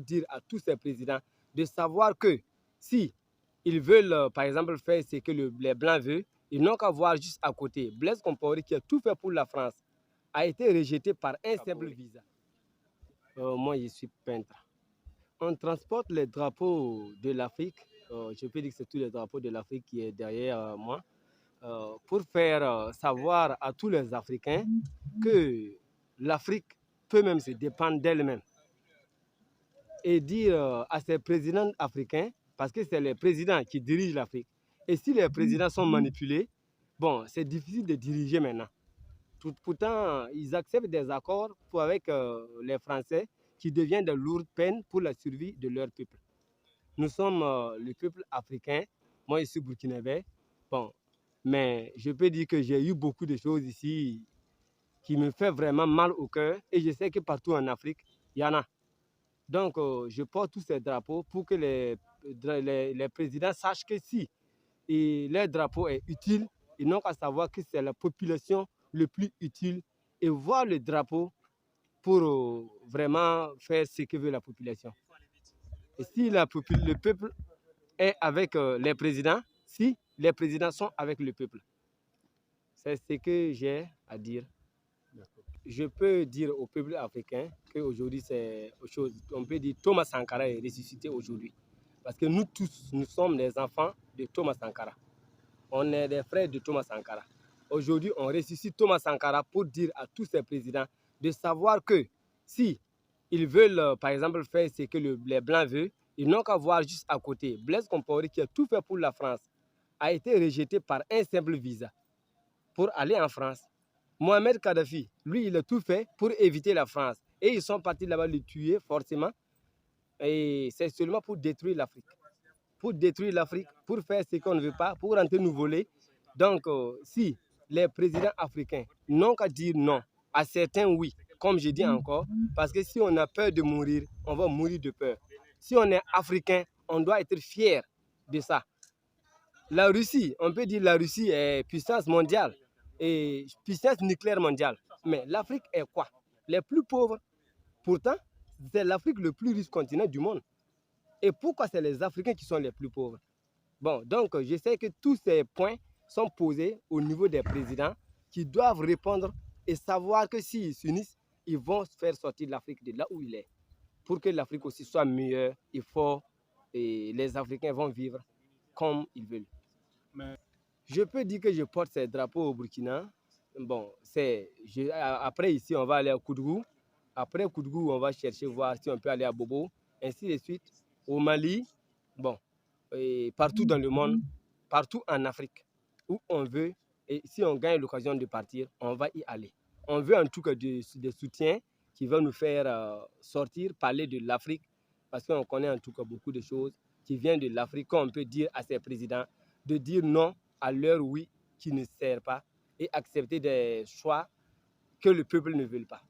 dire à tous ces présidents de savoir que si ils veulent, par exemple, faire ce que les Blancs veulent, ils n'ont qu'à voir juste à côté. Blaise Compaoré, qui a tout fait pour la France, a été rejeté par un simple visa. Moi, je suis peintre. On transporte les drapeaux de l'Afrique. Je peux dire que c'est tous les drapeaux de l'Afrique qui est derrière moi. Pour faire savoir à tous les Africains que l'Afrique peut même se dépendre d'elle-même. Et dire à ces présidents africains, parce que c'est les présidents qui dirigent l'Afrique, et si les présidents sont manipulés, bon, c'est difficile de diriger maintenant. Pourtant, ils acceptent des accords avec les Français qui deviennent de lourdes peines pour la survie de leur peuple. Nous sommes le peuple africain. Moi, je suis burkinabé. Bon, mais je peux dire que j'ai eu beaucoup de choses ici qui me font vraiment mal au cœur. Et je sais que partout en Afrique, il y en a. Donc, je porte tous ces drapeaux pour que les présidents sachent que si leur drapeau est utile, ils n'ont qu'à savoir que c'est la population le plus utile et voir le drapeau pour vraiment faire ce que veut la population. Et si le peuple est avec les présidents, si les présidents sont avec le peuple, c'est ce que j'ai à dire. Je peux dire au peuple africain qu'aujourd'hui, c'est autre chose. On peut dire que Thomas Sankara est ressuscité aujourd'hui. Parce que nous tous, nous sommes les enfants de Thomas Sankara. On est des frères de Thomas Sankara. Aujourd'hui, on ressuscite Thomas Sankara pour dire à tous ces présidents de savoir que si ils veulent, par exemple, faire ce que les Blancs veulent, ils n'ont qu'à voir juste à côté. Blaise Compaoré, qui a tout fait pour la France, a été rejeté par un simple visa pour aller en France. Mohamed Kadhafi, lui, il a tout fait pour éviter la France. Et ils sont partis là-bas le tuer, forcément. Et c'est seulement pour détruire l'Afrique. Pour détruire l'Afrique, pour faire ce qu'on ne veut pas, pour rentrer nous voler. Donc, si les présidents africains n'ont qu'à dire non, à certains oui, comme je dis encore, parce que si on a peur de mourir, on va mourir de peur. Si on est africain, on doit être fier de ça. La Russie, on peut dire la Russie est puissance mondiale et puissance nucléaire mondiale. Mais l'Afrique est quoi? Les plus pauvres. Pourtant, c'est l'Afrique le plus riche continent du monde. Et pourquoi c'est les Africains qui sont les plus pauvres? Bon, donc je sais que tous ces points sont posés au niveau des présidents qui doivent répondre et savoir que s'ils s'unissent, ils vont faire sortir l'Afrique de là où il est. Pour que l'Afrique aussi soit meilleure et forte, et les Africains vont vivre comme ils veulent. Je peux dire que je porte ces drapeaux au Burkina. Bon, après ici, on va aller à Koudgou. Après Koudgou, on va chercher voir si on peut aller à Bobo, ainsi de suite. Au Mali, bon, et partout dans le monde, partout en Afrique, où on veut. Et si on gagne l'occasion de partir, on va y aller. On veut en tout cas des soutiens qui vont nous faire sortir, parler de l'Afrique, parce qu'on connaît en tout cas beaucoup de choses qui viennent de l'Afrique, qu'on peut dire à ces présidents de dire non à leur oui qui ne sert pas et accepter des choix que le peuple ne veut pas.